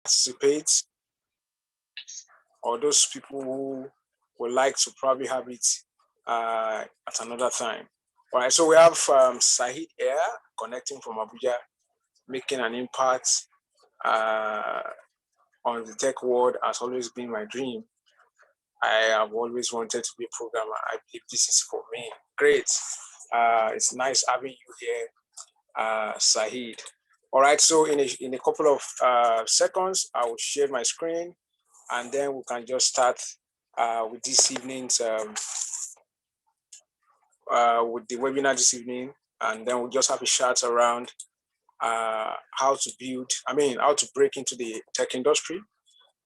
participate, or those people who would like to probably have it at another time. All right, so we have Sahid here connecting from Abuja, making an impact on the tech world has always been my dream. I have always wanted to be a programmer. I believe this is for me. Great. It's nice having you here, Sahid. All right, so in a couple of seconds, I will share my screen, and then we can just start with this evening's with the webinar this evening, and then we'll just have a chat around how to break into the tech industry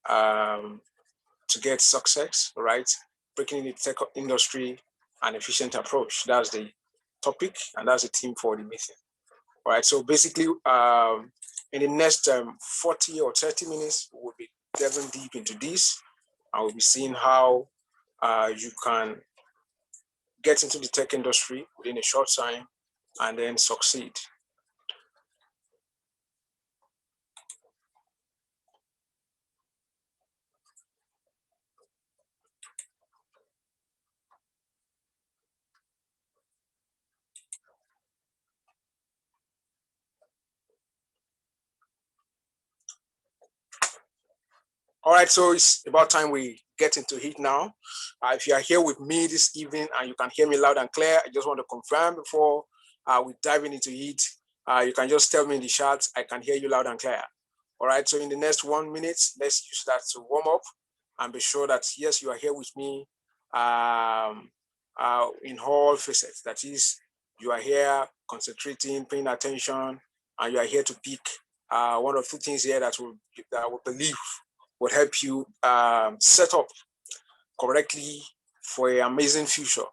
to get success, right? Breaking in the tech industry, an efficient approach. That's the topic, and that's the theme for the meeting. All right, so basically, in the next 40 or 30 minutes, we'll be delving deep into this, and we'll be seeing how you can get into the tech industry within a short time and then succeed. All right, so it's about time we get into it now. If you are here with me this evening and you can hear me loud and clear, I just want to confirm before we dive into it. You can just tell me in the chat, I can hear you loud and clear. All right, so in the next 1 minute, let's use that to warm up and be sure that, yes, you are here with me in all facets. That is, you are here concentrating, paying attention, and you are here to pick one or two things here that I will believe would help you set up correctly for an amazing future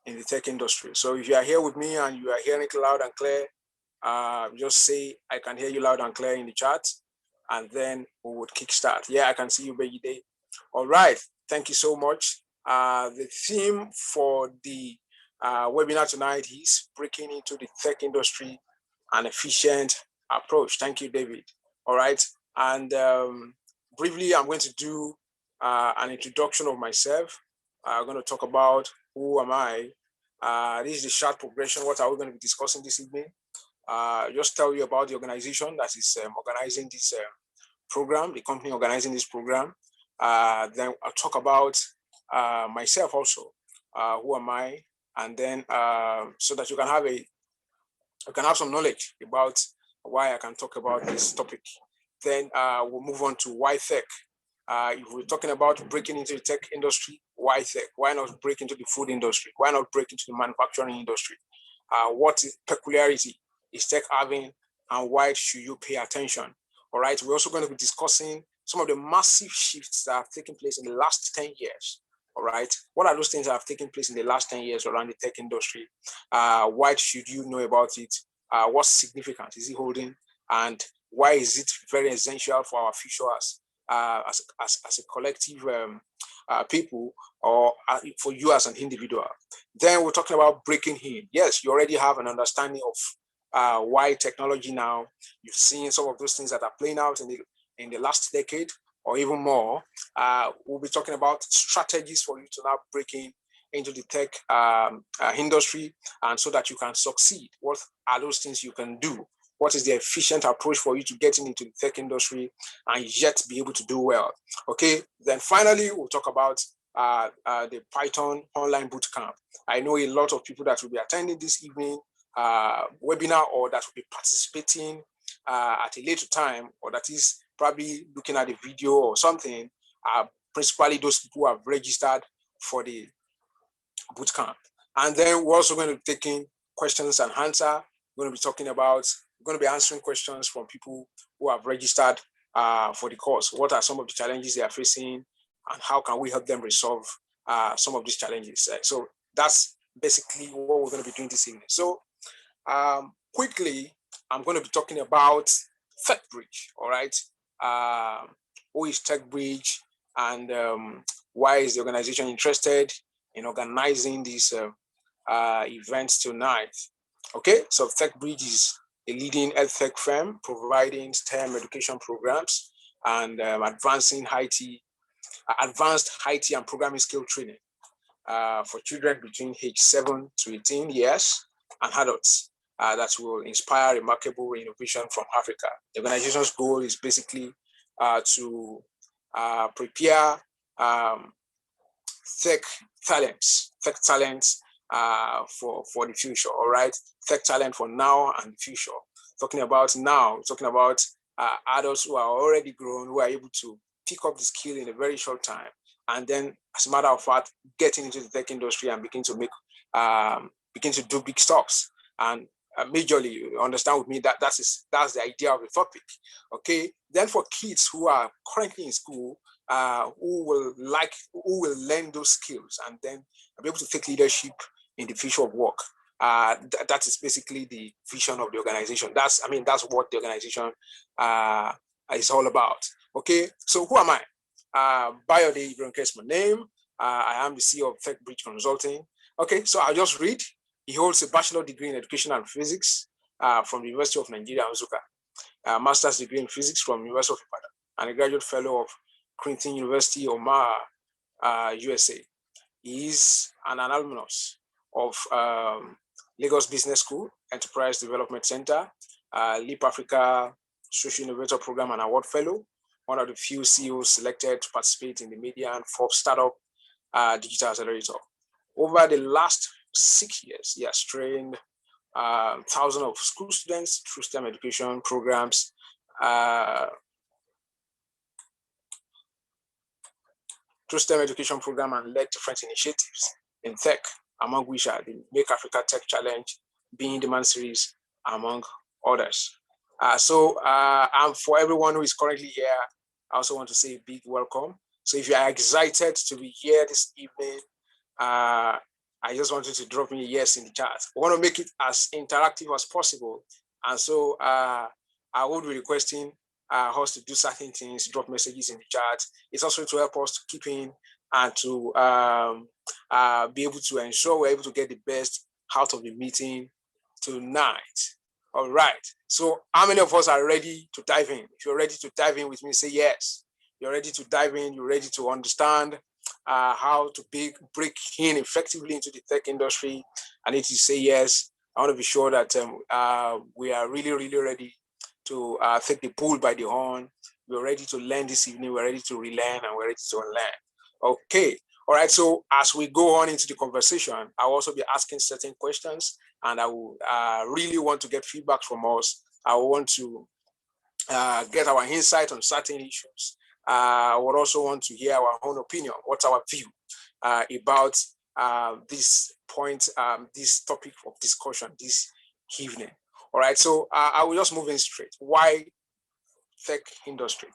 in the tech industry. So if you are here with me and you are hearing it loud and clear, just say, I can hear you loud and clear in the chat, and then we would kickstart. Yeah, I can see you, Begide. All right, thank you so much. The theme for the webinar tonight is breaking into the tech industry, an efficient approach. Thank you, David. All right, and briefly, I'm going to do an introduction of myself. I'm going to talk about who am I. This is the short progression. What are we going to be discussing this evening? Just tell you about the organization that is organizing this program, the company organizing this program. Then I'll talk about myself also. Who am I? And then so that you can have some knowledge about why I can talk about this topic. Then we'll move on to why tech. If we're talking about breaking into the tech industry, why tech? Why not break into the food industry? Why not break into the manufacturing industry? What peculiarity is tech having, and why should you pay attention? All right, we're also going to be discussing some of the massive shifts that have taken place in the last 10 years. All right, what are those things that have taken place in the last 10 years around the tech industry? Why should you know about it? What significance is it holding? And why is it very essential for our future as a collective people, or for you as an individual? Then we're talking about breaking in. Yes, you already have an understanding of why technology now. You've seen some of those things that are playing out in the last decade or even more. We'll be talking about strategies for you to now break into the tech industry, and so that you can succeed. What are those things you can do? What is the efficient approach for you to getting into the tech industry and yet be able to do well? Okay, then finally, we'll talk about the Python online bootcamp. I know a lot of people that will be attending this evening webinar, or that will be participating at a later time, or that is probably looking at the video or something. Principally those people who have registered for the bootcamp. And then we're also going to be taking questions and answer. We're going to be answering questions from people who have registered for the course. What are some of the challenges they are facing, and how can we help them resolve some of these challenges? So that's basically what we're going to be doing this evening. So quickly, I'm going to be talking about TechBridge. All right, who is TechBridge, and why is the organization interested in organizing these events tonight? Okay, so TechBridge is a leading health tech firm providing STEM education programs and advanced IT and programming skill training for children between age 7 to 18 years and adults that will inspire remarkable innovation from Africa. The organization's goal is basically to prepare tech talents for the future. All right, tech talent for now and the future. Talking about now, talking about adults who are already grown, who are able to pick up the skill in a very short time, and then, as a matter of fact, getting into the tech industry and begin to do big stuffs. And majorly, understand with me that that's the idea of the topic. Okay. Then for kids who are currently in school, who will learn those skills and then be able to take leadership in the future of work. That is basically the vision of the organization. That's what the organization is all about. Okay, so who am I? Bayode Ibrahim is my name. I am the CEO of Tech Bridge Consulting. Okay, so I'll just read. He holds a bachelor degree in education and physics from the University of Nigeria, Nsukka, a master's degree in physics from the University of Ibadan, and a graduate fellow of Creighton University, Omaha, USA. He is an alumnus of Lagos Business School, Enterprise Development Center, Leap Africa Social Innovator Program and Award Fellow, one of the few CEOs selected to participate in the Media and Forbes Startup Digital Accelerator. Over the last 6 years, he has trained thousands of school students through STEM education programs, and led different initiatives in tech, among which are the Make Africa Tech Challenge, Being Demand Series, among others. And for everyone who is currently here, I also want to say a big welcome. So if you are excited to be here this evening, I just want you to drop me a yes in the chat. I want to make it as interactive as possible. And so I would be requesting us to do certain things, drop messages in the chat. It's also to help us to keep in and to be able to ensure we're able to get the best out of the meeting tonight. All right. So how many of us are ready to dive in? If you're ready to dive in with me, say yes. You're ready to dive in. You're ready to understand how to break in effectively into the tech industry. I need to say yes. I want to be sure that we are really, really ready to take the bull by the horn. We're ready to learn this evening. We're ready to relearn and we're ready to unlearn. Okay. All right. So as we go on into the conversation, I'll also be asking certain questions, and I will really want to get feedback from us. I want to get our insight on certain issues. I would also want to hear our own opinion. What's our view about this point, this topic of discussion this evening? All right, so I will just move in straight. Why tech industry?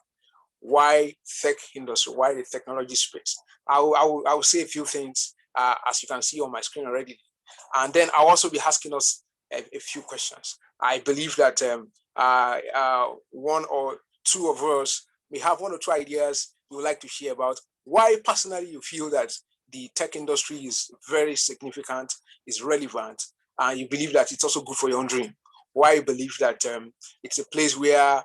Why tech industry? Why the technology space? I will say a few things as you can see on my screen already, and then I'll also be asking us a few questions. I believe that one or two of us may have one or two ideas you would like to share about why personally you feel that the tech industry is very significant, is relevant, and you believe that it's also good for your own dream. Why you believe that it's a place where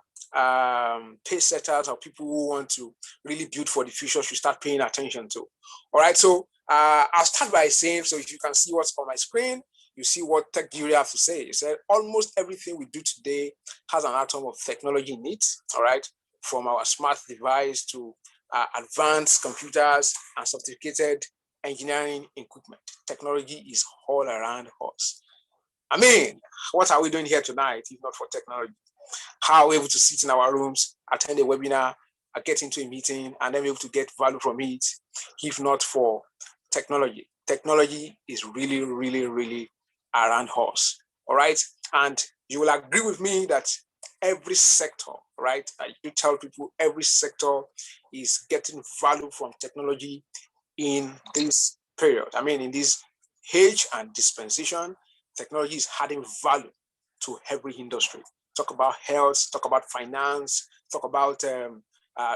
pace setters or people who want to really build for the future should start paying attention to. All right, so I'll start by saying, so if you can see what's on my screen, you see what tech theory have to say. It said almost everything we do today has an atom of technology in it, all right? From our smart device to advanced computers and sophisticated engineering equipment. Technology is all around us. I mean, what are we doing here tonight if not for technology? How are we able to sit in our rooms, attend a webinar, get into a meeting, and then be able to get value from it if not for technology? Technology is really, really, really around us, all right? And you will agree with me that every sector, right? You tell people every sector is getting value from technology in this period. I mean, in this age and dispensation, technology is adding value to every industry. Talk about health, talk about finance, talk about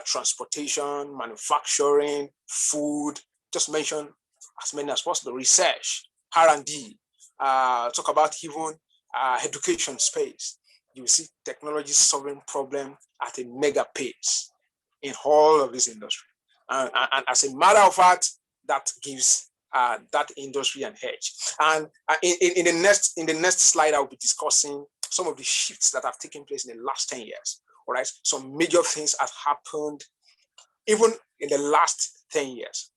transportation, manufacturing, food, just mention as many as possible, research, R&D, talk about even education space. You see technology solving problem at a mega pace. in all of this industry. And as a matter of fact, that gives that industry an edge. And in the next slide, I'll be discussing some of the shifts that have taken place in the last 10 years. All right, some major things have happened even in the last 10 years.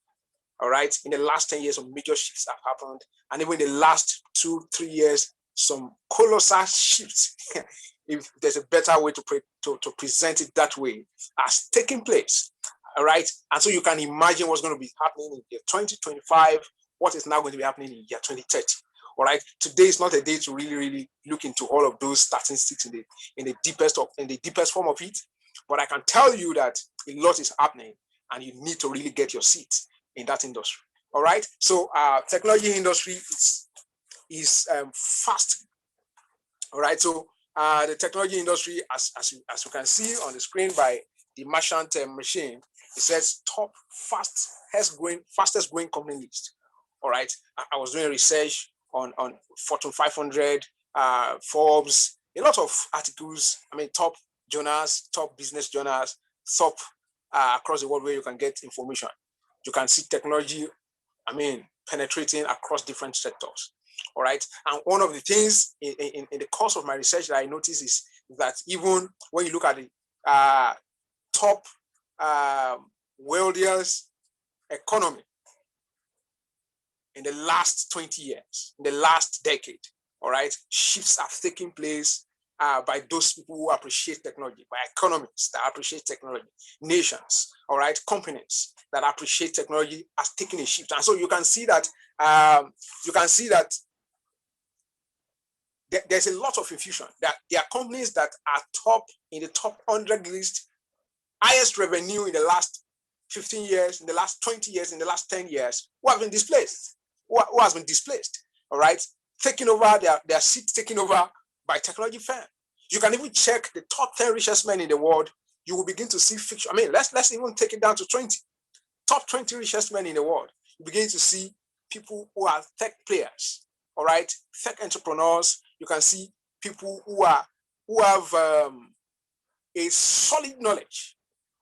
All right, in the last 10 years, some major shifts have happened, and even in the last 2-3 years, some colossal shifts, if there's a better way to present it that way, has taken place. All right, and so you can imagine what's going to be happening in year 2025, what is now going to be happening in year 2030. All right, today is not a day to really look into all of those statistics in the deepest form of it, but I can tell you that a lot is happening, and you need to really get your seat in that industry. All right, so technology industry is fast. All right, so the technology industry, as you can see on the screen by the merchant machine, it says top fastest growing company list. All right, I was doing research on Fortune 500, Forbes, a lot of articles. I mean, top journals, top business journals, top across the world where you can get information. You can see technology, I mean, penetrating across different sectors. All right, and one of the things in the course of my research that I noticed is that even when you look at the top wealthiest economy in the last 20 years, in the last decade, all right, shifts have taken place by those people who appreciate technology, by economies that appreciate technology, nations, all right, companies that appreciate technology has taken a shift. And so you can see that there's a lot of infusion. That there are companies that are top in the top 100 list, highest revenue in the last 15 years, in the last 20 years, in the last 10 years, who have been displaced, who has been displaced, all right, taking over their seats, taken over by technology firms. You can even check the top 10 richest men in the world. You will begin to see fiction. I mean, let's even take it down to 20. Top 20 richest men in the world. You begin to see people who are tech players, all right, tech entrepreneurs. You can see people who have a solid knowledge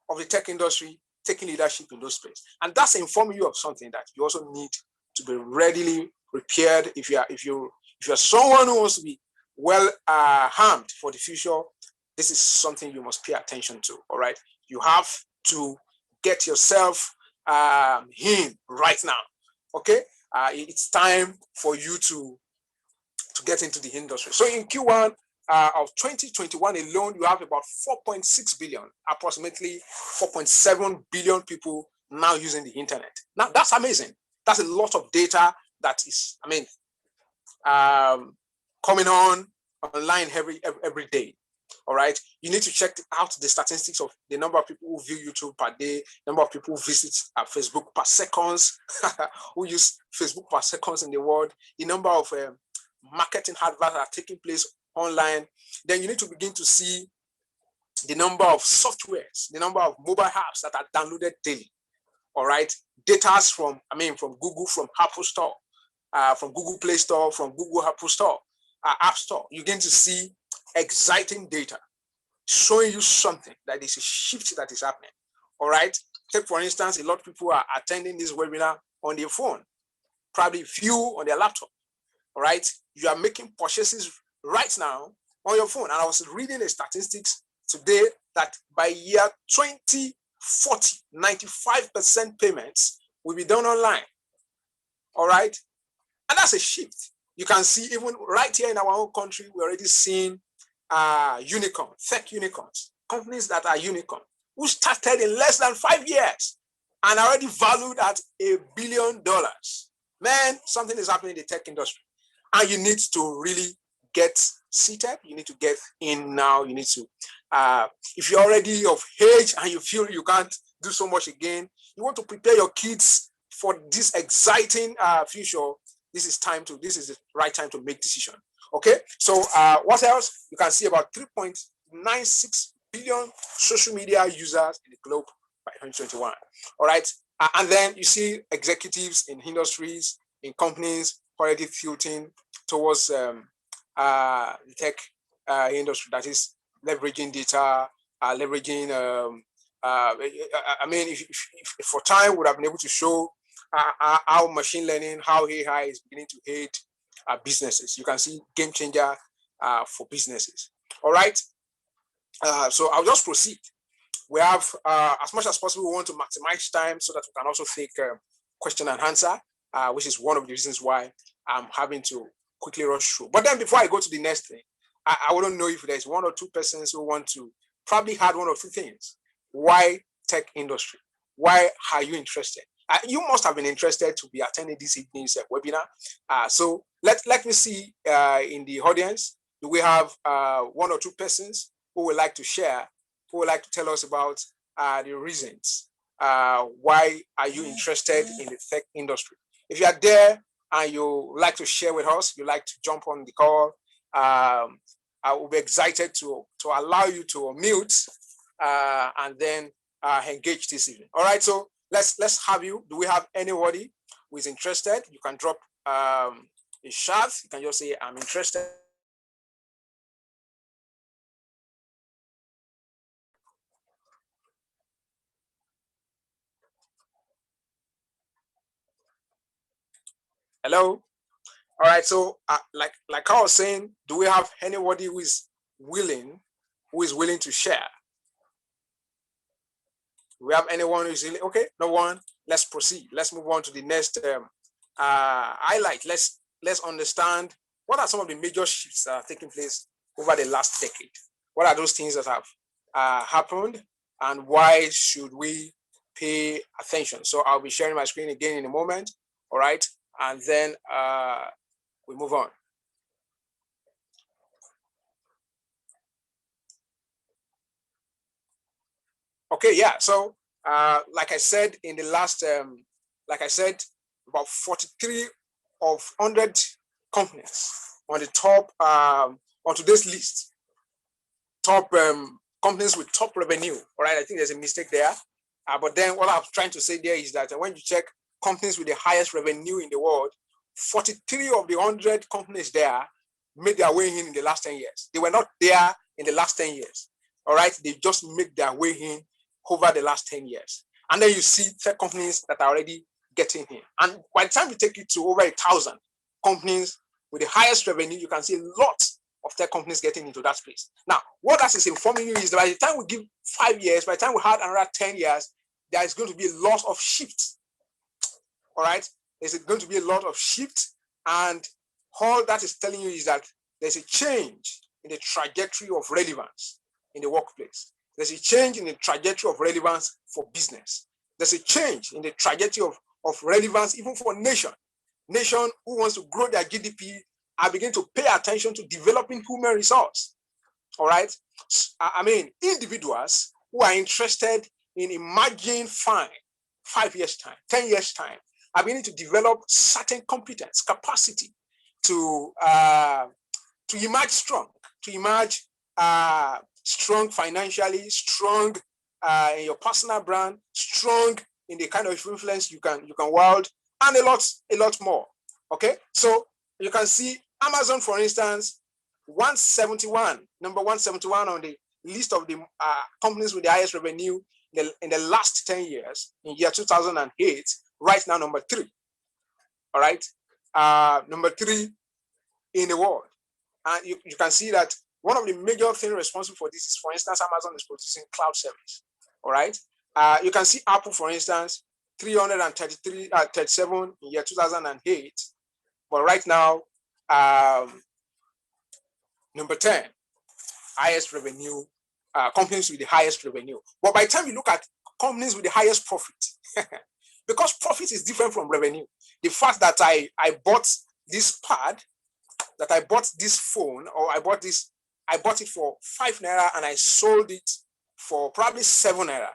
of the tech industry, taking leadership in those places. And that's informing you of something that you also need to be readily prepared. If you're someone who wants to be well armed for the future, this is something you must pay attention to. All right, you have to get yourself in right now. Okay, it's time for you to get into the industry. So in Q1 of 2021 alone, you have about 4.6 billion, approximately 4.7 billion people now using the internet. Now that's amazing. That's a lot of data that is, I mean, coming online every day. All right, you need to check out the statistics of the number of people who view YouTube per day, number of people who visit Facebook per seconds, who use Facebook per seconds in the world, the number of marketing adverts that are taking place online. Then you need to begin to see the number of softwares, the number of mobile apps that are downloaded daily. All right, data from Google, from Apple Store, from Google Play Store, from Google Apple Store, App Store. You begin to see exciting data showing you something that is a shift that is happening. All right, take for instance, a lot of people are attending this webinar on their phone, probably few on their laptop. All right, you are making purchases right now on your phone. And I was reading the statistics today that by year 2040, 95% payments will be done online. All right, and that's a shift. You can see even right here in our own country, we're already seeing unicorns, tech unicorns, companies that are unicorn, who started in less than 5 years and are already valued at $1 billion. Man, something is happening in the tech industry. And you need to really get seated. You need to get in now. You need to, if you're already of age and you feel you can't do so much again, you want to prepare your kids for this exciting future. This is the right time to make decision. Okay. So what else? You can see about 3.96 billion social media users in the globe by 2021. All right. And then you see executives in industries, in companies already tilting towards the tech industry, that is leveraging data, leveraging I mean, if for time would have been able to show how machine learning, how AI is beginning to aid businesses. You can see game changer for businesses. All right. So I'll just proceed. We have, as much as possible, we want to maximize time so that we can also take question and answer, which is one of the reasons why I'm having to quickly rush through. But then before I go to the next thing, I wouldn't know if there's one or two persons who want to probably add one or two things. Why tech industry? Why are you interested? You must have been interested to be attending this evening's webinar. So let me see in the audience, do we have one or two persons who would like to share, who would like to tell us about the reasons why are you interested in the tech industry? If you are there and you like to share with us, you like to jump on the call, I will be excited to allow you to mute and then engage this evening. All right, so let's have you. Do we have anybody who is interested? You can drop a chat. You can just say, I'm interested. Hello. All right, so like I was saying, do we have anybody who is willing to share? Do we have anyone who is willing? Okay, no one. Let's proceed. Let's move on to the next highlight. Let's understand what are some of the major shifts that are taking place over the last decade. What are those things that have happened, and why should we pay attention? So I'll be sharing my screen again in a moment. All right, and then we move on. Okay, yeah. So, like I said in the last, about 43 of 100 companies on the top on today's list, top companies with top revenue. All right, I think there's a mistake there. But then what I'm trying to say there is that when you check companies with the highest revenue in the world, 43 of the 100 companies there made their way in the last 10 years. They were not there in the last 10 years. All right, they just made their way in over the last 10 years. And then you see tech companies that are already getting in. And by the time you take it to over 1,000 companies with the highest revenue, you can see a lot of tech companies getting into that space. Now, what that is informing you is that by the time we give 5 years, by the time we had another 10 years, there is going to be a lot of shift. All right, there's going to be a lot of shift, and all that is telling you is that there's a change in the trajectory of relevance in the workplace. There's a change in the trajectory of relevance for business. There's a change in the trajectory of relevance even for nation. Nation who wants to grow their GDP are beginning to pay attention to developing human resource. All right, I mean, individuals who are interested in emerging 5 years time, 10 years time, are beginning to develop certain competence, capacity to emerge strong, to emerge strong financially, strong in your personal brand, strong in the kind of influence you can wield, and a lot more. Okay, so you can see Amazon, for instance, 171, number 171 on the list of the companies with the highest revenue in the last 10 years, in year 2008, right now number 3. All right, number 3 in the world. And you can see that one of the major things responsible for this is, for instance, Amazon is producing cloud service. All right, you can see Apple, for instance, 337 in year 2008, but right now, number 10, highest revenue, companies with the highest revenue. But by the time you look at companies with the highest profit, because profit is different from revenue. The fact that I bought this pad, that I bought this phone, or I bought it for 5 naira and I sold it for probably 7 naira.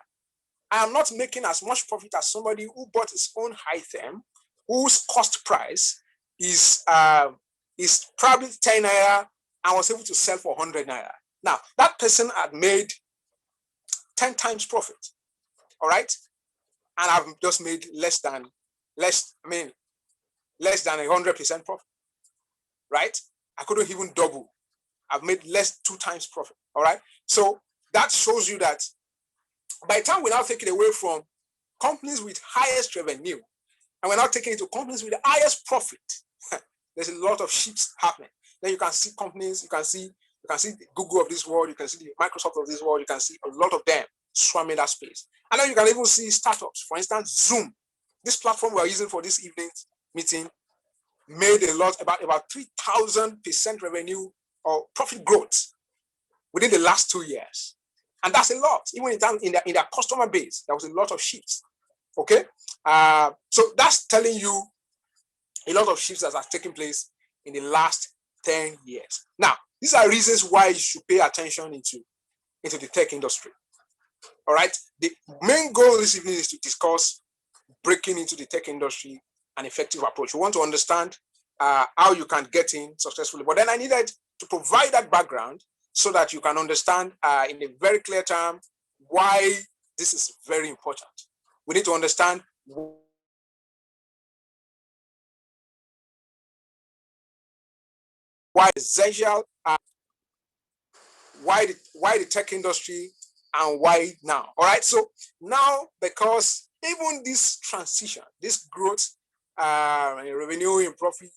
I am not making as much profit as somebody who bought his own item, whose cost price is probably 10 naira and was able to sell for 100 naira. Now, that person had made 10 times profit. All right, and I've just made less than 100% profit. Right? I couldn't even double. I've made 2 times profit. All right. So that shows you that by the time we now take it away from companies with highest revenue, and we're now taking it to companies with the highest profit, there's a lot of shifts happening. Then you can see companies, you can see the Google of this world, you can see the Microsoft of this world, you can see a lot of them swarming that space. And then you can even see startups. For instance, Zoom, this platform we're using for this evening's meeting, made a lot, about 3,000% revenue or profit growth within the last 2 years. And that's a lot. Even in their customer base, there was a lot of shifts. Okay? So that's telling you a lot of shifts that have taken place in the last 10 years. Now, these are reasons why you should pay attention into the tech industry. All right? The main goal this evening is to discuss breaking into the tech industry, an effective approach. We want to understand how you can get in successfully. But then I needed to provide that background so that you can understand in a very clear term why this is very important. We need to understand why essential, why the tech industry, and why now. All right. So now, because even this transition, this growth, revenue and profit,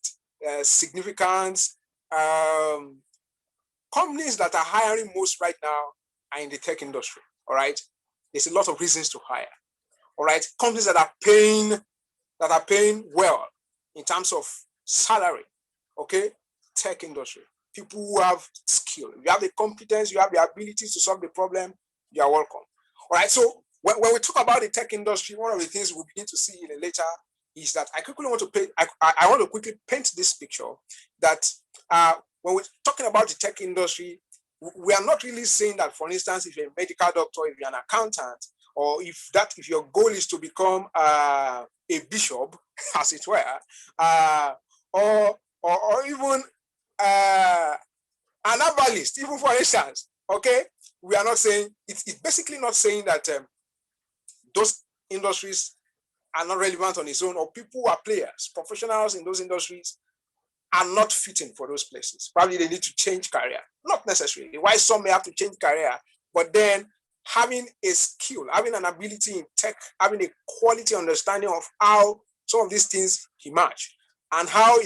significance, companies that are hiring most right now are in the tech industry. All right. There's a lot of reasons to hire. All right. Companies that are paying well in terms of salary. Okay. Tech industry. People who have skill. You have the competence, you have the ability to solve the problem, you are welcome. All right. So when we talk about the tech industry, one of the things we'll begin to see in a later is that I want to quickly paint this picture that when we're talking about the tech industry, we are not really saying that, for instance, if you're a medical doctor, if you're an accountant, or if your goal is to become a bishop, as it were, or even an herbalist, even for instance, okay, we are not saying it's basically not saying that those industries are not relevant on its own, or people who are players, professionals in those industries are not fitting for those places. Probably they need to change career, not necessarily. Why some may have to change career, but then having a skill, having an ability in tech, having a quality understanding of how some of these things emerge and how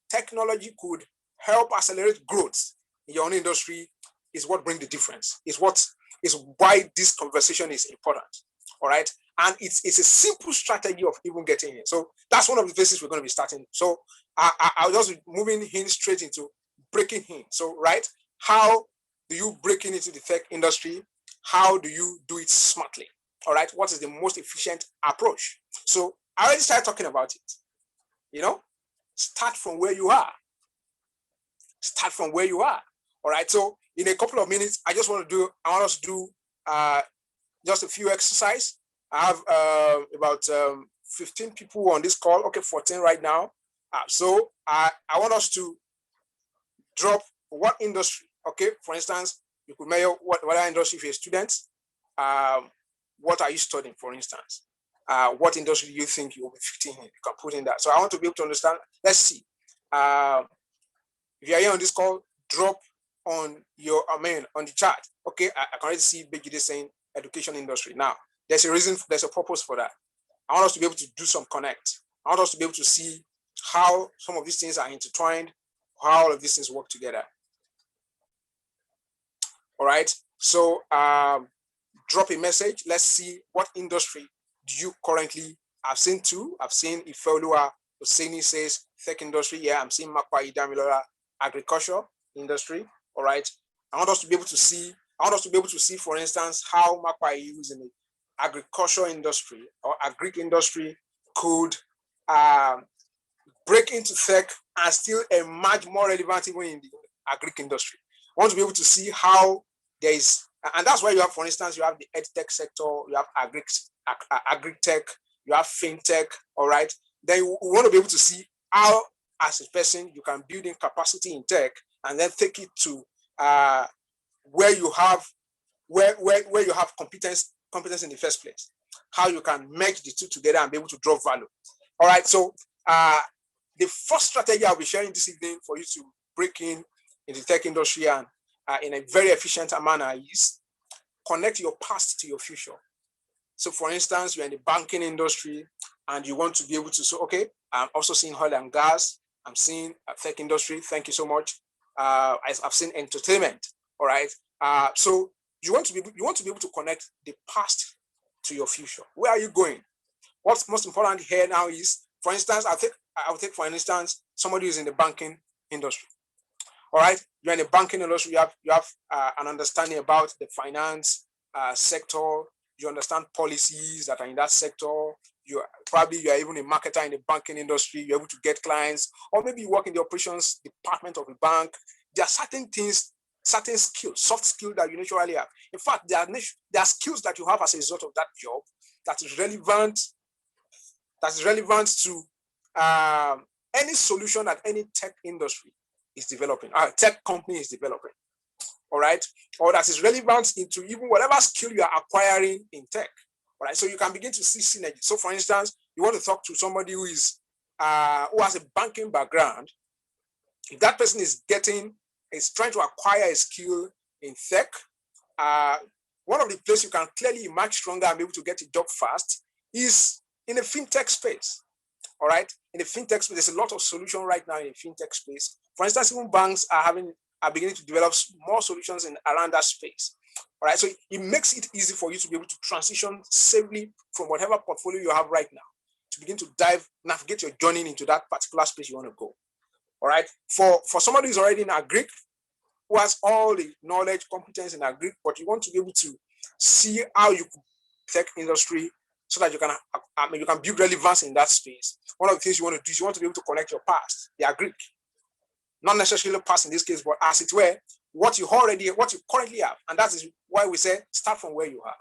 technology could help accelerate growth in your own industry is what brings the difference. Is why this conversation is important. All right. And it's a simple strategy of even getting in. So that's one of the places we're going to be starting. So I'll just be moving in straight into breaking in. So, right, how do you break into the tech industry? How do you do it smartly? All right. What is the most efficient approach? So I already started talking about it. You know, start from where you are. Start from where you are. All right. So in a couple of minutes, I want us to do just a few exercises. I have about 15 people on this call. Okay, 14 right now. So I want us to drop what industry. Okay, for instance, you could measure what industry if you're a student. What are you studying, for instance? What industry do you think you will be fitting in? You can put in that. So I want to be able to understand. Let's see. If you are here on this call, drop on on the chat. Okay, I can already see Begide saying education industry. Now, there's a reason, there's a purpose for that. I want us to be able to do some connect. I want us to be able to see how some of these things are intertwined, how all of these things work together. All right. So drop a message. Let's see what industry do you currently have seen two. I've seen Ifeoluwa Oseni says tech industry. Yeah, I'm seeing Makwa Idamilora agriculture industry. All right. I want us to be able to see, for instance, how Makwa is in the agriculture industry or agri industry could break into tech and still emerge more relevant even in the agri industry. I want to be able to see how there is, and that's why you have, for instance, you have the edtech sector, you have agri-tech, you have fintech, all right? Then we want to be able to see how, as a person, you can build in capacity in tech and then take it to where you have competence in the first place, how you can merge the two together and be able to draw value. All right, so the first strategy I'll be sharing this evening for you to break in the tech industry and in a very efficient manner is connect your past to your future. So for instance, you're in the banking industry and you want to be able to say, okay, I'm also seeing oil and gas. I'm seeing tech industry. Thank you so much. I've seen entertainment. All right. So you want to be able to connect the past to your future. Where are you going? What's most important here now is, for instance, I'll take for instance somebody who's in the banking industry. All right, you're in the banking industry. You have an understanding about the finance sector. You understand policies that are in that sector. You are even a marketer in the banking industry. You're able to get clients, or maybe you work in the operations department of a bank. There are certain things, certain skills, soft skills that you naturally have. In fact, there are skills that you have as a result of that job that is relevant. That is relevant to any solution that any tech industry is developing, tech company is developing. All right, or that is relevant into even whatever skill you are acquiring in tech. All right, so you can begin to see synergy. So, for instance, you want to talk to somebody who has a banking background. If that person is trying to acquire a skill in tech, one of the places you can clearly emerge stronger and be able to get a job fast is in the fintech space. All right, in the fintech space, there's a lot of solution right now in the fintech space. For instance, even banks are beginning to develop more solutions around that space. All right, so it makes it easy for you to be able to transition safely from whatever portfolio you have right now to begin to navigate your journey into that particular space you want to go. All right, for somebody who's already in agric, who has all the knowledge, competence in agric, but you want to be able to see how you could tech industry so that you can build relevance in that space. One of the things you want to do is you want to be able to connect your past, the agric, not necessarily past in this case, but as it were, what you currently have. And that is why we say start from where you are.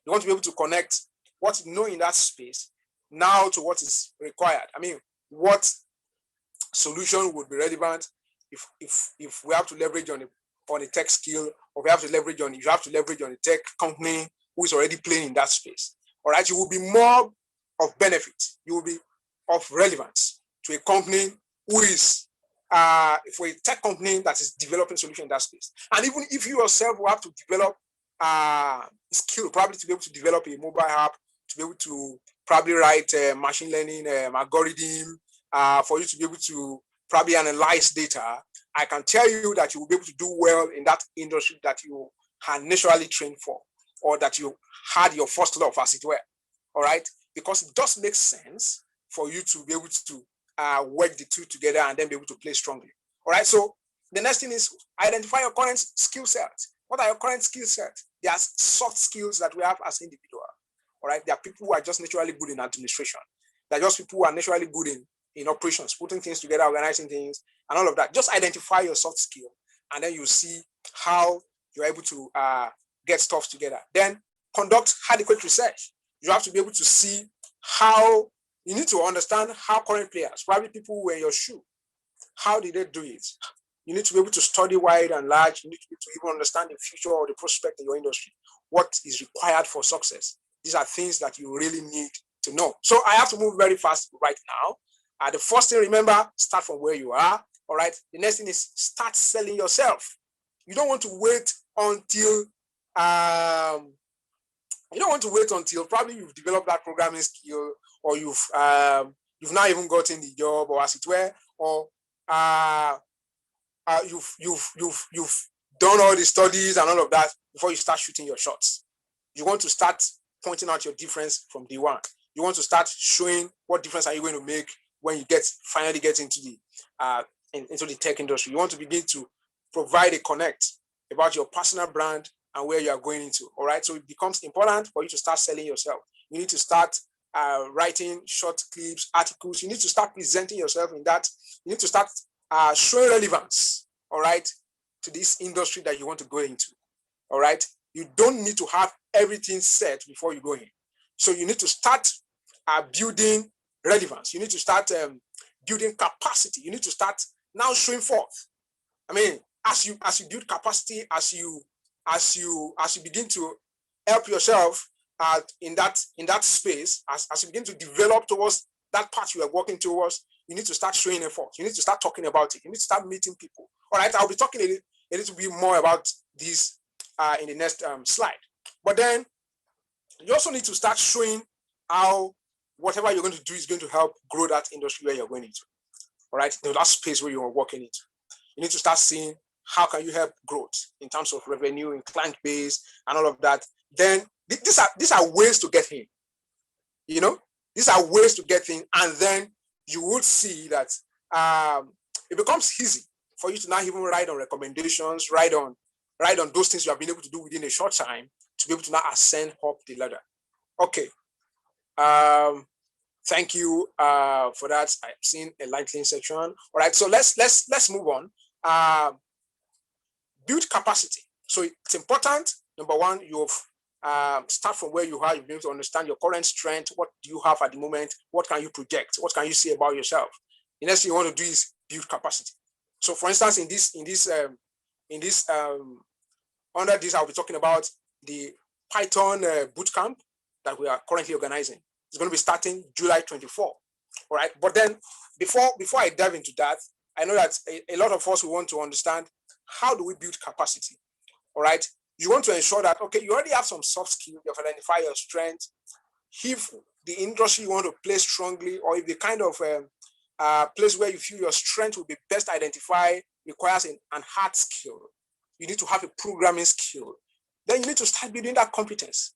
You want to be able to connect what you know in that space now to what is required. I mean, what solution would be relevant if we have to leverage on a tech skill, or you have to leverage on a tech company who is already playing in that space. All right, you will be more of benefit. You will be of relevance to a company who is for a tech company that is developing solution in that space. And even if you yourself will have to develop skill, probably to be able to develop a mobile app, to be able to probably write machine learning algorithm, for you to be able to probably analyze data, I can tell you that you will be able to do well in that industry that you are naturally trained for, or that you had your first love, as it were. All right, because it does make sense for you to be able to work the two together and then be able to play strongly. All right, so the next thing is identify your current skill set. What are your current skill set? There are soft skills that we have as individuals. All right, there are people who are just naturally good in administration. There are just people who are naturally good in operations, putting things together, organizing things, and all of that. Just identify your soft skill, and then you see how you're able to get stuff together. Then conduct adequate research. You have to be able to see how, you need to understand how current players, probably people who were in your shoe, how did they do it? You need to be able to study wide and large. You need to be able to even understand the future or the prospect in your industry. What is required for success? These are things that you really need to know. So I have to move very fast right now. The first thing, remember, start from where you are. All right. The next thing is start selling yourself. You don't want to wait until probably you've developed that programming skill, or you've not even gotten the job, or as it were, or you've done all the studies and all of that before you start shooting your shots. You want to start pointing out your difference from day one. You want to start showing what difference are you going to make when you finally get into the tech industry. You want to begin to provide a connect about your personal brand and where you are going into. All right, so it becomes important for you to start selling yourself. You need to start writing short clips, articles. You need to start presenting yourself in that. You need to start showing relevance, all right, to this industry that you want to go into. All right, you don't need to have everything set before you go in. So you need to start building relevance. You need to start building capacity. You need to start now showing forth. I mean, as you build capacity, as you begin to help yourself in that space, as you begin to develop towards that path you are working towards, you need to start showing effort. You need to start talking about it. You need to start meeting people. All right, I'll be talking a little bit more about this in the next slide. But then you also need to start showing how whatever you're going to do is going to help grow that industry where you're going into. All right, the last space where you're working into. You need to start seeing how can you help growth in terms of revenue, in client base, and all of that. Then these are ways to get in. You know, these are ways to get in, and then you would see that it becomes easy for you to now even write on recommendations, write on those things you have been able to do within a short time to be able to now ascend up the ladder. Okay. Thank you for that. I've seen a lightning section. All right, so let's move on. Build capacity. So it's important. Number one, you've start from where you are. You've been able to understand your current strength. What do you have at the moment? What can you project? What can you say about yourself? The next thing you want to do is build capacity. So, for instance, under this, I'll be talking about the Python bootcamp that we are currently organizing. It's going to be starting July 24. All right. But then before I dive into that, I know that a lot of us will want to understand how do we build capacity. All right. You want to ensure that, okay, you already have some soft skills, you have identified your strength. If the industry you want to play strongly, or if the kind of place where you feel your strength will be best identified requires an hard skill, you need to have a programming skill, then you need to start building that competence.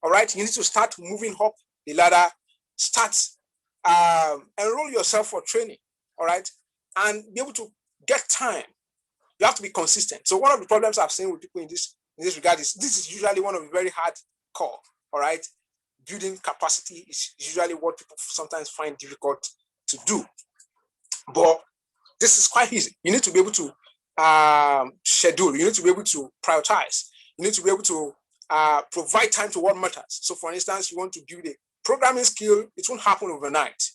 All right. You need to start moving up the ladder, start enroll yourself for training, all right, and be able to get time. You have to be consistent. So one of the problems I've seen with people in this regard is this is usually one of the very hard core, all right. Building capacity is usually what people sometimes find difficult to do, but this is quite easy. You need to be able to schedule. You need to be able to prioritize. You need to be able to provide time to what matters. So, for instance, you want to build a programming skill, it won't happen overnight.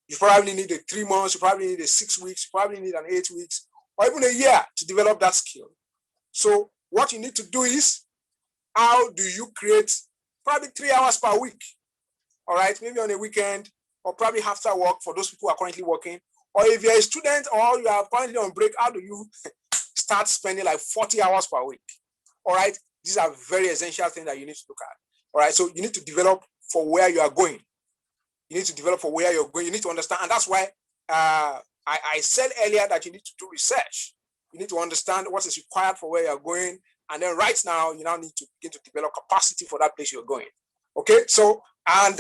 You probably need a 3 months, you probably need a 6 weeks, you probably need an 8 weeks, or even a year to develop that skill. So what you need to do is, how do you create probably 3 hours per week? All right, maybe on a weekend, or probably after work for those people who are currently working. Or if you're a student or you are currently on break, how do you start spending like 40 hours per week? All right, these are very essential things that you need to look at. All right, so you need to develop for where you are going. You need to develop for where you're going. You need to understand. And that's why I said earlier that you need to do research. You need to understand what is required for where you're going. And then right now, you now need to begin to develop capacity for that place you're going. Okay, so, and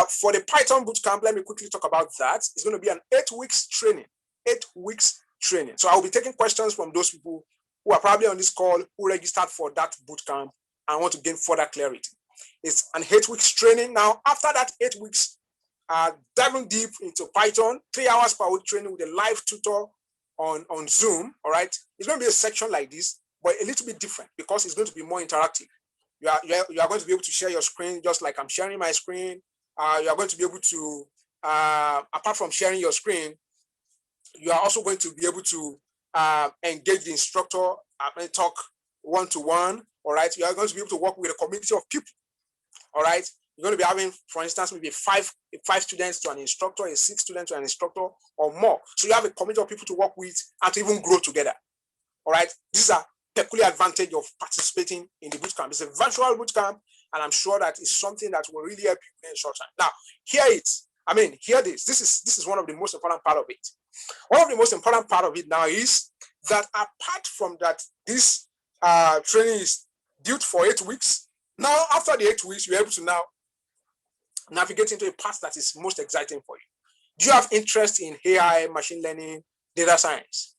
for the Python bootcamp, let me quickly talk about that. It's going to be an 8 weeks training. 8 weeks training. So I'll be taking questions from those people who are probably on this call who registered for that bootcamp and want to gain further clarity. It's an 8 weeks training. Now, after that 8 weeks, diving deep into Python, 3 hours per week training with a live tutor on Zoom. All right, it's going to be a section like this, but a little bit different because it's going to be more interactive. You are going to be able to share your screen just like I'm sharing my screen. You are going to be able to, apart from sharing your screen, you are also going to be able to engage the instructor and talk one-to-one. All right, you are going to be able to work with a community of people. All right, you're going to be having, for instance, maybe five students to an instructor, a 6 students to an instructor, or more. So you have a community of people to work with and to even grow together. All right, these are peculiar advantage of participating in the bootcamp. It's a virtual bootcamp, and I'm sure that is something that will really help you in a short time. Now, hear this. This is one of the most important part of it. One of the most important part of it now is that apart from that, this training is built for 8 weeks. Now, after the 8 weeks, you're able to now navigate into a path that is most exciting for you. Do you have interest in AI, machine learning, data science?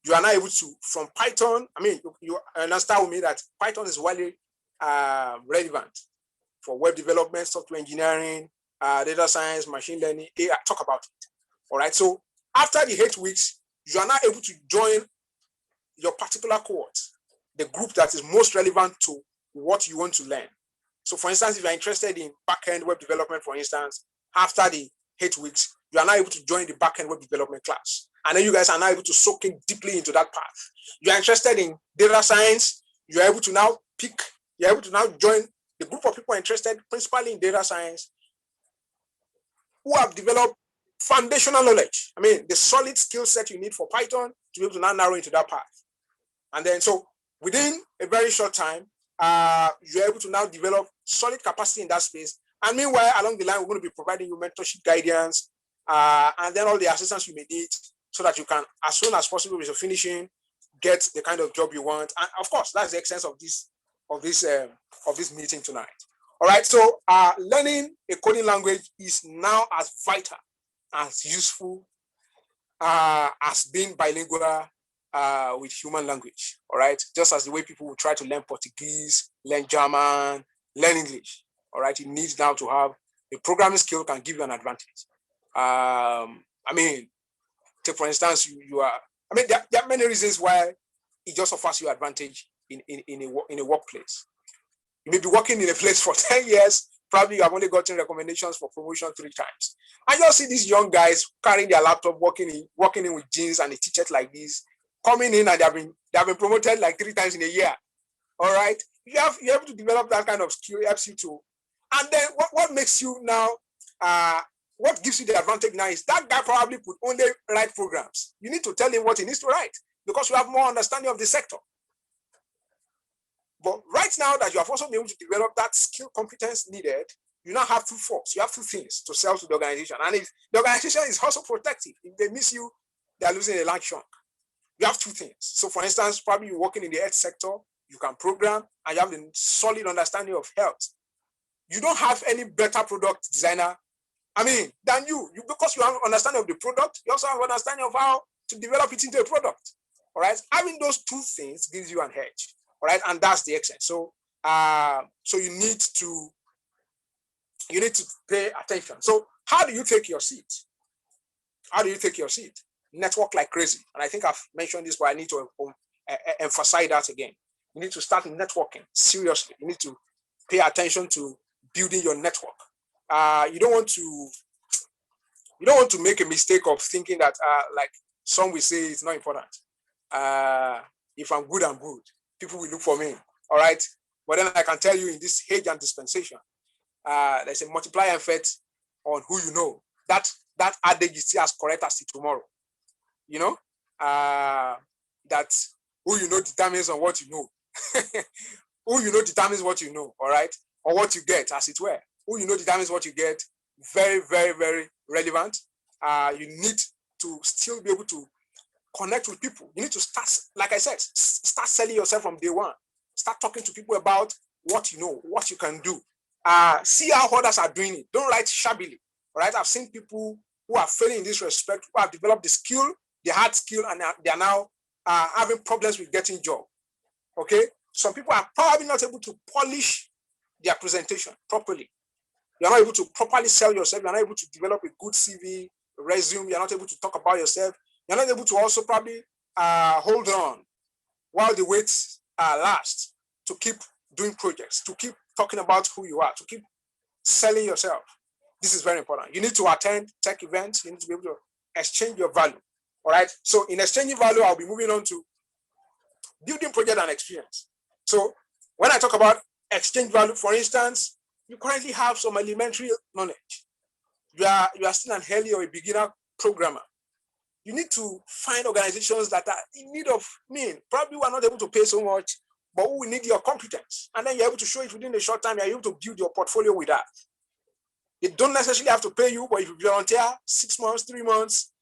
You are now able to, from Python, you understand with me that Python is widely relevant for web development, software engineering, data science, machine learning, AI, talk about it. All right, so after the 8 weeks, you are now able to join your particular cohort, the group that is most relevant to what you want to learn. So for instance, if you're interested in backend web development, for instance, after the 8 weeks, you are now able to join the backend web development class. And then you guys are now able to soak in deeply into that path. You are interested in data science, you're able to now join the group of people interested principally in data science who have developed foundational knowledge. The solid skill set you need for Python to be able to now narrow into that path. And then so within a very short time, you're able to now develop solid capacity in that space. And meanwhile, along the line, we're going to be providing you mentorship guidance, and then all the assistance you may need so that you can, as soon as possible with your finishing, get the kind of job you want. And of course, that's the essence of this meeting tonight. All right. So learning a coding language is now as vital, as useful as being bilingual with human language. All right. Just as the way people will try to learn Portuguese, learn German, learn English. All right. You need now to have a programming skill can give you an advantage. I mean, take for instance, you are. I mean, there are many reasons why it just offers you advantage in a workplace. You may be working in a place for 10 years. Probably you have only gotten recommendations for promotion 3 times. And you'll see these young guys carrying their laptop, working in with jeans and a t-shirt like this, coming in and they have been promoted like 3 times in a year. All right. You have to develop that kind of skill, helps you to. And then what makes you now, what gives you the advantage now is that guy probably could only write programs. You need to tell him what he needs to write because you have more understanding of the sector. But right now that you have also been able to develop that skill competence needed, you now have 2 forces. You have 2 things to sell to the organization. And if the organization is also protective, if they miss you, they are losing a large chunk. You have 2 things. So for instance, probably you're working in the health sector, you can program and you have a solid understanding of health. You don't have any better product designer, than you because you have an understanding of the product, you also have an understanding of how to develop it into a product. All right. Having those 2 things gives you an edge. All right, and that's the extent. So, so you need to pay attention. So, how do you take your seat? How do you take your seat? Network like crazy. And I think I've mentioned this, but I need to emphasize that again. You need to start networking seriously. You need to pay attention to building your network. You don't want to make a mistake of thinking that, like some will say, it's not important. If I'm good, I'm good. People will look for me. All right. But then I can tell you in this age and dispensation, there's a multiplier effect on who you know. That adage is still as correct as tomorrow. You know, that who you know determines on what you know. Who you know determines what you know. All right. Or what you get, as it were. Who you know determines what you get. Very, very, very relevant. You need to still be able to connect with people. You need to start, like I said, start selling yourself from day one. Start talking to people about what you know, what you can do. See how others are doing it. Don't write shabbily. All right. I've seen people who are failing in this respect, who have developed the skill, the hard skill, and they are now having problems with getting job. Okay. Some people are probably not able to polish their presentation properly. You're not able to properly sell yourself. You're not able to develop a good CV, resume. You're not able to talk about yourself. You're not able to also probably hold on while the wait lasts to keep doing projects, to keep talking about who you are, to keep selling yourself. This is very important. You need to attend tech events. You need to be able to exchange your value. All right. So in exchanging value, I'll be moving on to building project and experience. So when I talk about exchange value, for instance, you currently have some elementary knowledge. You are still an early or a beginner programmer. You need to find organizations that are in need of probably we're not able to pay so much, but we need your competence. And then you're able to show it within a short time, you're able to build your portfolio with that. They don't necessarily have to pay you, but if you volunteer 6 months, 3 months,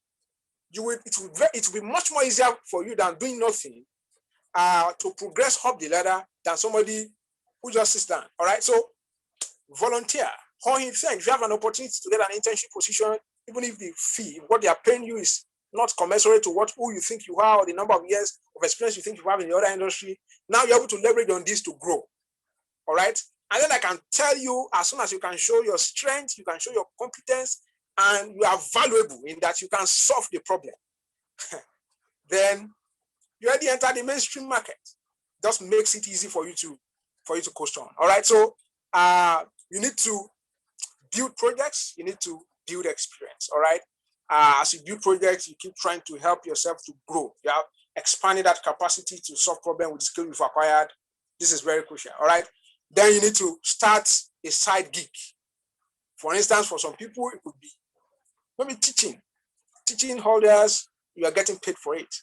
it will be much more easier for you than doing nothing to progress up the ladder than somebody who just sits down. All right. So volunteer. Or in fact, if you have an opportunity to get an internship position, even if the fee, what they are paying you is not commensurate to who you think you are or the number of years of experience you think you have in the other industry, now you're able to leverage on this to grow. All right. And then I can tell you, as soon as you can show your strength, you can show your competence, and you are valuable in that you can solve the problem, then you already enter the mainstream market. Just makes it easy for you to coast on. All right. So you need to build projects, you need to build experience. All right. As you build projects, you keep trying to help yourself to grow. You are expanding that capacity to solve problems with the skill you've acquired. This is very crucial. All right. Then you need to start a side gig. For instance, for some people, it could be maybe teaching holders, you are getting paid for it.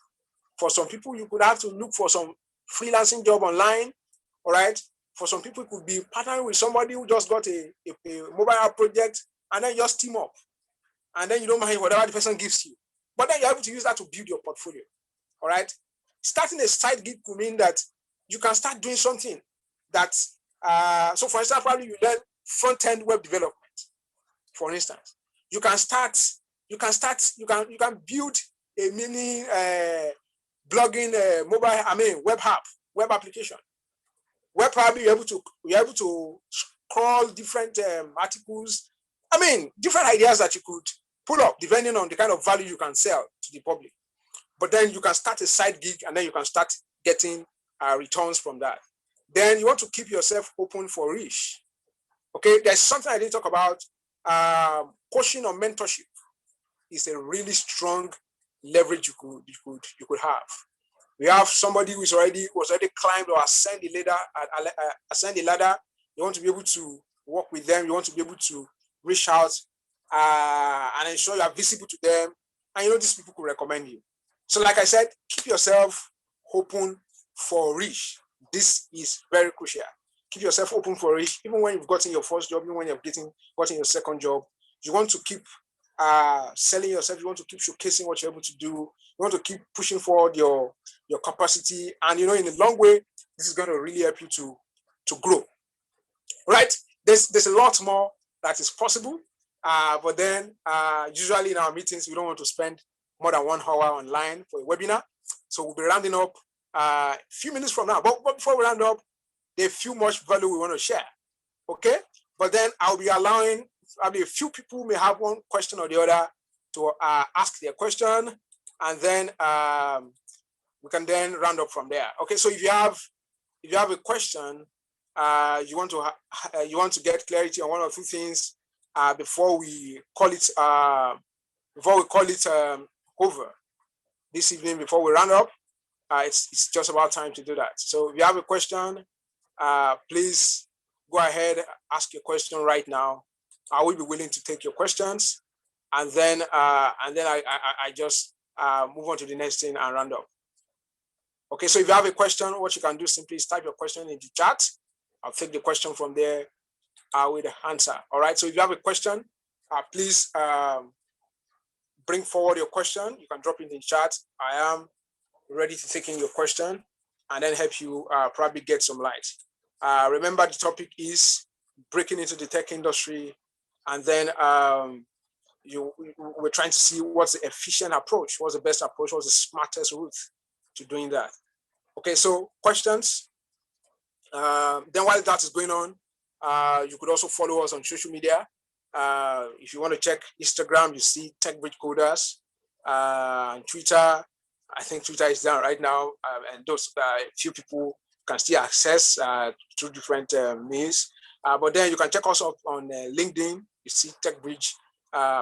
For some people, you could have to look for some freelancing job online. All right. For some people, it could be partnering with somebody who just got a mobile app project, and then just team up. And then you don't mind whatever the person gives you. But then you're able to use that to build your portfolio. All right. Starting a side gig could mean that you can start doing something that, so for instance, probably you learn front-end web development. For instance, you can build a mini blogging web app, web application, where probably you're able to scroll different articles. Different ideas that you could pull up depending on the kind of value you can sell to the public. But then you can start a side gig, and then you can start getting returns from that. Then you want to keep yourself open for reach. Okay, there's something I didn't talk about. Coaching or mentorship is a really strong leverage you could have. We have somebody who's already climbed or ascend the ladder. You want to be able to work with them. You want to be able to reach out and ensure you are visible to them. And these people could recommend you. So like I said, keep yourself open for reach. This is very crucial. Keep yourself open for reach. Even when you've gotten your first job, even when you've gotten your second job, you want to keep selling yourself. You want to keep showcasing what you're able to do. You want to keep pushing forward your capacity. And in the long way, this is going to really help you to grow. Right? There's a lot more that is possible. But then usually in our meetings, we don't want to spend more than 1 hour online for a webinar. So we'll be rounding up a few minutes from now. But before we round up, there's few much value we want to share. Okay? But then I'll be allowing probably a few people may have one question or the other to ask their question. And then we can then round up from there. Okay, so if you have a question, you want to get clarity on one or two things before we call it over this evening, before we round up, it's just about time to do that. So if you have a question, please go ahead, ask your question right now. I will be willing to take your questions, and then I just move on to the next thing and round up. Okay, so if you have a question, what you can do simply is type your question in the chat. I'll take the question from there with the answer. All right, so if you have a question, please bring forward your question. You can drop it in the chat. I am ready to take in your question and then help you probably get some light. Remember, the topic is breaking into the tech industry, and then we're trying to see what's the efficient approach, what's the best approach, what's the smartest route to doing that. Okay, so questions. Then while that is going on, you could also follow us on social media. If you want to check Instagram, you see Tech Bridge Coders. Twitter, I think Twitter is down right now, and those few people can still access through different means. But then you can check us up on LinkedIn. You see Tech Bridge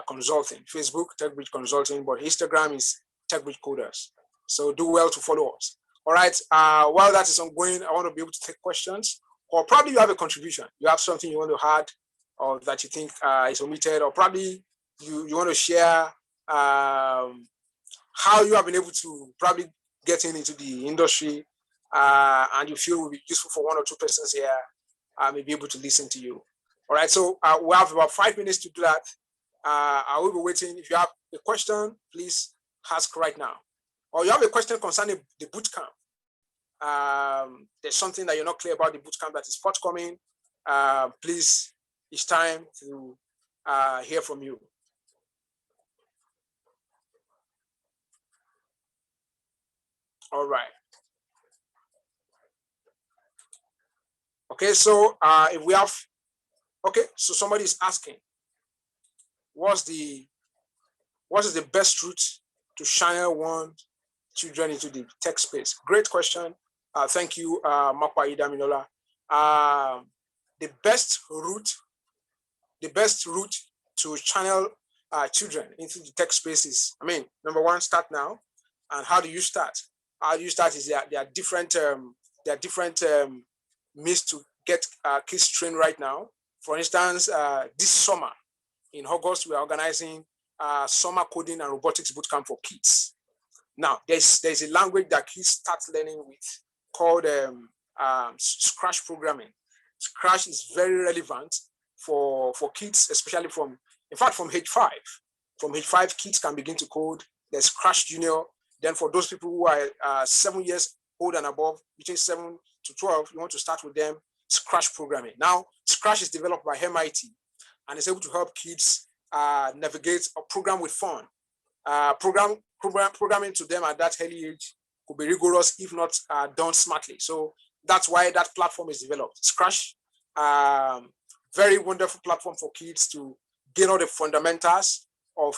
Consulting. Facebook, Tech Bridge Consulting, but Instagram is Tech Bridge Coders. So do well to follow us. All right. While that is ongoing, I want to be able to take questions, or probably you have a contribution. You have something you want to add, or that you think is omitted, or probably you want to share how you have been able to probably get into the industry, and you feel will be useful for one or two persons here. May be able to listen to you. All right. So we have about 5 minutes to do that. I will be waiting. If you have a question, please ask right now. Or you have a question concerning the bootcamp. There's something that you're not clear about the bootcamp that is forthcoming. Please, it's time to hear from you. All right. Okay, so if we have, okay, so somebody is asking, what is the best route to channel one children into the tech space? Great question. Thank you, Makwa Idaminola. The best route to channel children into the tech space is, number one, start now. And how do you start? How do you start is there are different means to get kids trained right now. For instance, this summer in August, we are organizing summer coding and robotics bootcamp for kids. Now, there's a language that kids start learning with called Scratch programming. Scratch is very relevant for kids, especially from age 5. From age 5, kids can begin to code. There's Scratch Junior. Then for those people who are 7 years old and above, between 7 to 12, you want to start with them Scratch programming. Now, Scratch is developed by MIT and is able to help kids navigate or program with fun. Programming to them at that early age could be rigorous if not done smartly. So that's why that platform is developed. Scratch, very wonderful platform for kids to gain all the fundamentals of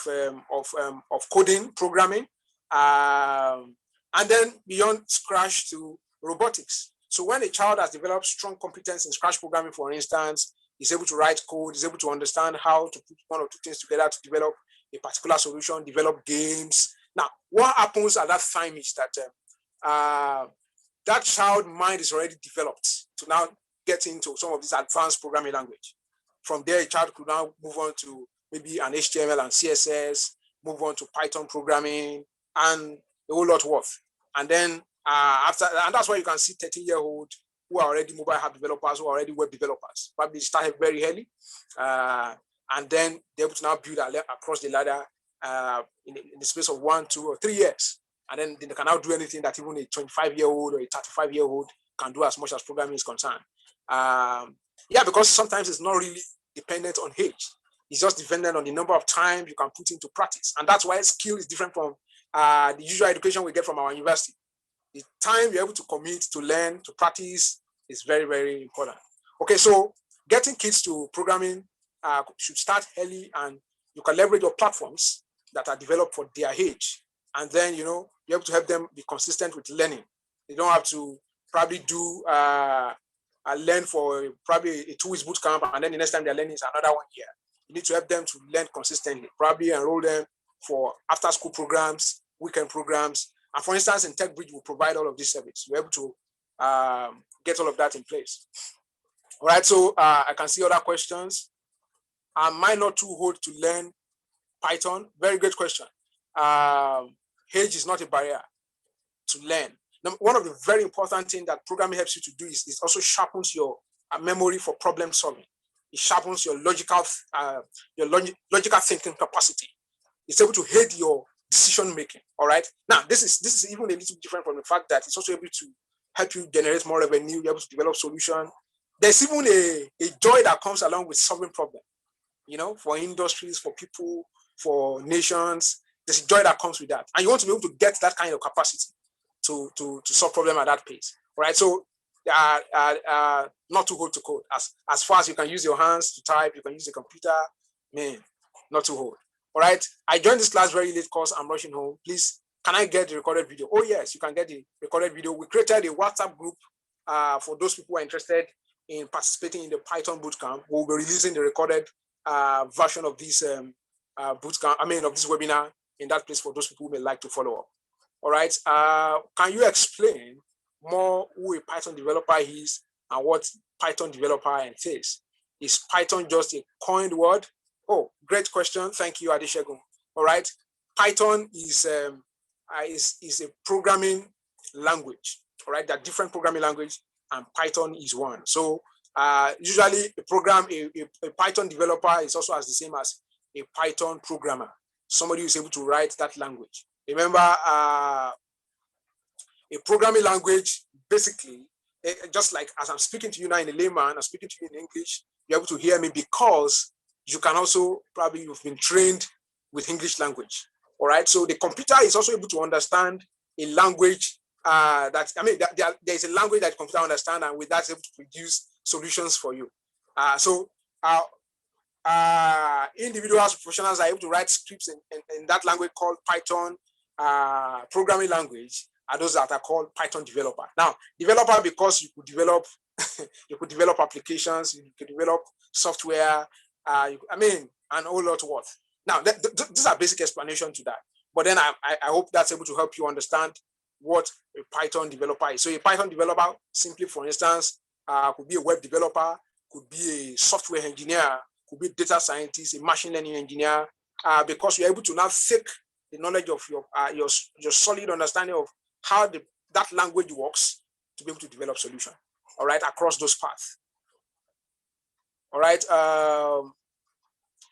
coding, programming, and then beyond Scratch to robotics. So when a child has developed strong competence in Scratch programming, for instance, is able to write code, is able to understand how to put one or two things together to develop a particular solution, develop games. Now, what happens at that time is that that child mind is already developed to now get into some of this advanced programming language. From there, a child could now move on to maybe an HTML and CSS, move on to Python programming, and a whole lot more. And then and that's why you can see 13-year-old who are already mobile app developers, who are already web developers. Probably started very early, and then they're able to now build across the ladder in the space of 1, 2, or 3 years. And then they can now do anything that even a 25-year-old or a 35-year-old can do as much as programming is concerned. Yeah, because sometimes it's not really dependent on age. It's just dependent on the number of time you can put into practice. And that's why skill is different from the usual education we get from our university. The time you're able to commit, to learn, to practice is very, very important. Okay, so getting kids to programming should start early, and you can leverage your platforms that are developed for their age. And then, you're able to help them be consistent with learning. They don't have to probably do learn for probably a 2 weeks boot camp, and then the next time they're learning is another 1 year. You need to help them to learn consistently. Probably enroll them for after-school programs, weekend programs. And for instance, in TechBridge, we provide all of this service. We're able to get all of that in place. All right, so I can see other questions. Am I not too old to learn Python? Very great question. Age is not a barrier to learn. Now, one of the very important things that programming helps you to do is also sharpens your memory for problem solving. It sharpens your logical thinking capacity. It's able to aid your decision making. All right. Now, this is even a little different from the fact that it's also able to help you generate more revenue. You're able to develop solutions. There's even a joy that comes along with solving problems. For industries, for people, for nations. There's a joy that comes with that, and you want to be able to get that kind of capacity to solve problems at that pace. All right. So, not too old to code. As far as you can use your hands to type, you can use the computer. Man, not too old. All right. I joined this class very late because I'm rushing home. Please, can I get the recorded video? Oh, yes, you can get the recorded video. We created a WhatsApp group for those people who are interested in participating in the Python bootcamp. We'll be releasing the recorded version of this bootcamp, of this webinar in that place for those people who may like to follow up. All right. Can you explain more who a Python developer is and what Python developer entails? Is Python just a coined word? Oh, great question. Thank you, Adeshegun. All right. Python is a programming language. All right. There are different programming languages, and Python is one. So usually a Python developer is also as the same as a Python programmer, somebody who is able to write that language. Remember, a programming language, basically, just like as I'm speaking to you now in a layman, I'm speaking to you in English, you're able to hear me because you can also, probably you've been trained with English language. All right. So the computer is also able to understand a language there's a language that the computer understands, and with that, it's able to produce solutions for you. Individuals, professionals are able to write scripts in that language called Python programming language, are those that are called Python developer. Now, developer because you could develop applications, you could develop software, and a whole lot more. Now, these are basic explanation to that. But then I hope that's able to help you understand what a Python developer is. So a Python developer, simply for instance, could be a web developer, could be a software engineer, could be a data scientist, a machine learning engineer, because you're able to now take the knowledge of your solid understanding of how that language works to be able to develop solutions, all right, across those paths. All right.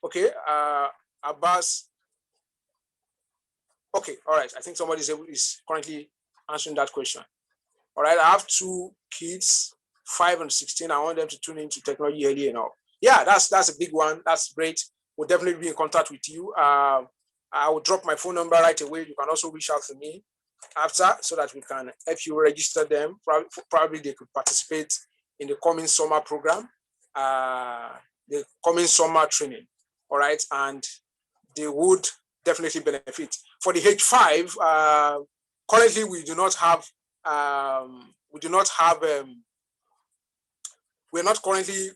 Okay. Abbas. Okay. All right. I think somebody is currently answering that question. All right. I have 2 kids, 5 and 16. I want them to tune into technology early enough. Yeah, that's a big one. That's great. We'll definitely be in contact with you. I will drop my phone number right away. You can also reach out to me after so that we can help you register them. Probably they could participate in the coming summer program, the coming summer training. All right. And they would definitely benefit. For the H5, currently we do not have, we're not currently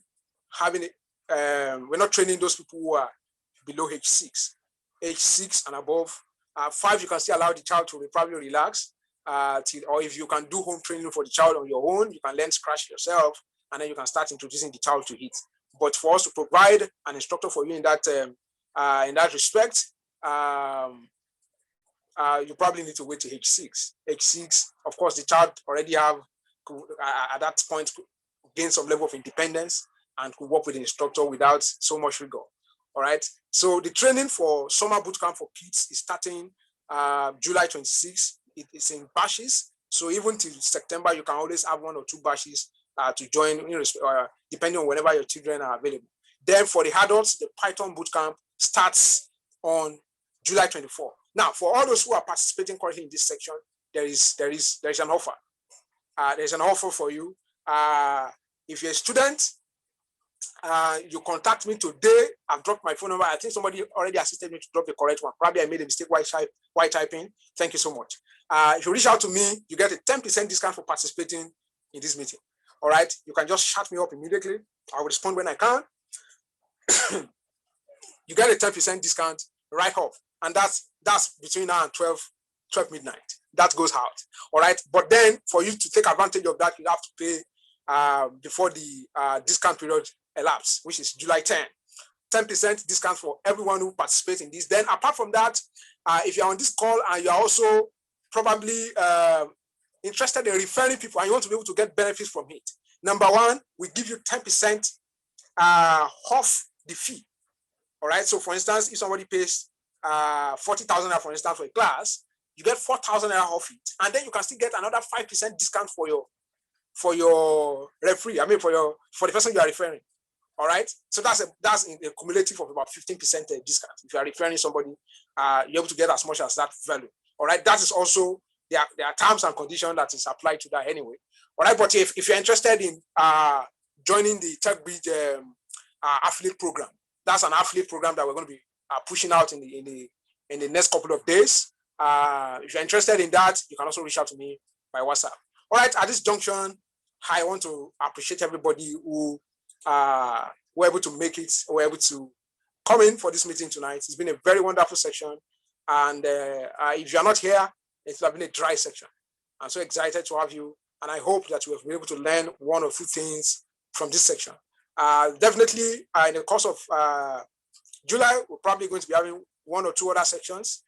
having, we're not training those people who are below H6. H6 and above. 5, you can still allow the child to probably relax. Or if you can do home training for the child on your own, you can learn Scratch yourself, and then you can start introducing the child to it. But for us to provide an instructor for you in that respect, you probably need to wait to H6. H6, of course, the child already have at that point gain some level of independence and could work with the instructor without so much rigor. All right. So the training for summer bootcamp for kids is starting July 26. It is in batches. So even till September, you can always have 1 or 2 batches to join, depending on whenever your children are available. Then for the adults, the Python bootcamp starts on July 24. Now, for all those who are participating currently in this section, there is an offer. There's an offer for you. If you're a student, you contact me today. I've dropped my phone number. I think somebody already assisted me to drop the correct one. Probably I made a mistake while typing. Thank you so much. If you reach out to me, you get a 10% discount for participating in this meeting. All right. You can just shut me up immediately. I will respond when I can. You get a 10% discount right off. And that's between now and 12 midnight. That goes out. All right. But then for you to take advantage of that, you have to pay before the discount period elapse, which is July 10. 10% discount for everyone who participates in this. Then apart from that, if you're on this call and you're also probably interested in referring people and you want to be able to get benefits from it, number one, we give you 10% off the fee. All right. So for instance, if somebody pays 40,000 for instance for a class, you get 4,000 off it, and then you can still get another 5% discount for your referee. I mean for the person you are referring. All right. So that's a cumulative of about 15% discount. If you are referring somebody, you're able to get as much as that value. All right. That is also there are terms and conditions that is applied to that anyway. All right. But if you're interested in joining the TechBridge affiliate program, that's an affiliate program that we're going to be pushing out in the next couple of days. If you're interested in that, you can also reach out to me by WhatsApp. All right. At this junction, I want to appreciate everybody who were able to make it, were able to come in for this meeting tonight. It's been a very wonderful section. And if you're not here, it's been a dry section. I'm so excited to have you. And I hope that you have been able to learn 1 or 2 things from this section. Definitely, in the course of July, we're probably going to be having 1 or 2 other sections,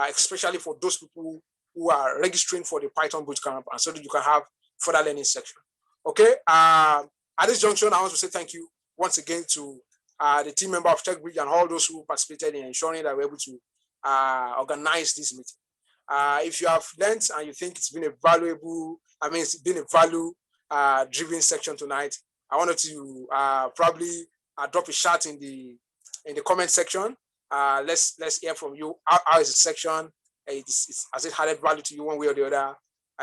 especially for those people who are registering for the Python bootcamp, and so that you can have further learning section. Okay. At this junction, I want to say thank you once again to the team member of TechBridge and all those who participated in ensuring that we're able to organize this meeting. If you have learned and you think it's been it's been a value-driven section tonight, I wanted to probably drop a shout in the comment section. Let's hear from you. How is the section? Has it added value to you one way or the other?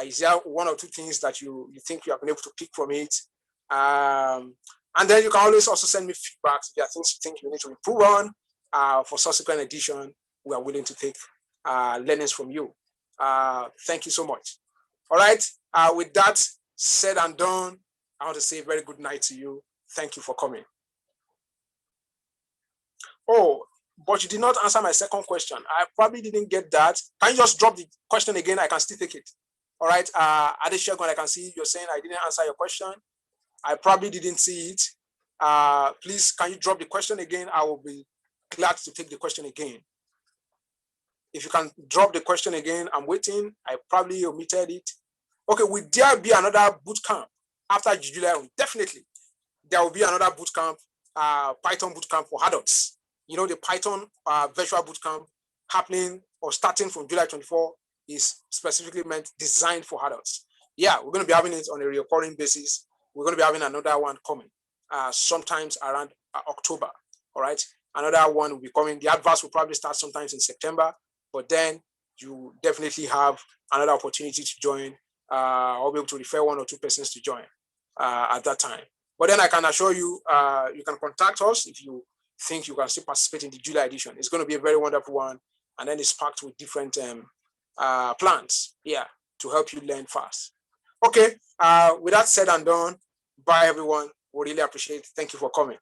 Is there 1 or 2 things that you think you have been able to pick from it? And then you can always also send me feedback if there are things you think you need to improve on for subsequent edition. We are willing to take learnings from you. Thank you so much. All right. With that said and done, I want to say a very good night to you. Thank you for coming. Oh, but you did not answer my second question. I probably didn't get that. Can you just drop the question again? I can still take it. All right. Adeshegun, I can see you're saying I didn't answer your question. I probably didn't see it. Please, can you drop the question again? I will be glad to take the question again. If you can drop the question again, I'm waiting. I probably omitted it. Okay, will there be another boot camp after July? Definitely. There will be another boot camp Python bootcamp for adults. You know, the Python virtual bootcamp happening or starting from July 24 is specifically designed for adults. Yeah, we're going to be having it on a recurring basis. We're going to be having another one coming sometimes around October. All right. Another one will be coming. The adverts will probably start sometimes in September, but then you definitely have another opportunity to join or be able to refer 1 or 2 persons to join at that time. But then I can assure you, you can contact us if you think you can still participate in the July edition. It's going to be a very wonderful one. And then it's packed with different plans, yeah, to help you learn fast. Okay, with that said and done, bye everyone. We really appreciate it. Thank you for coming.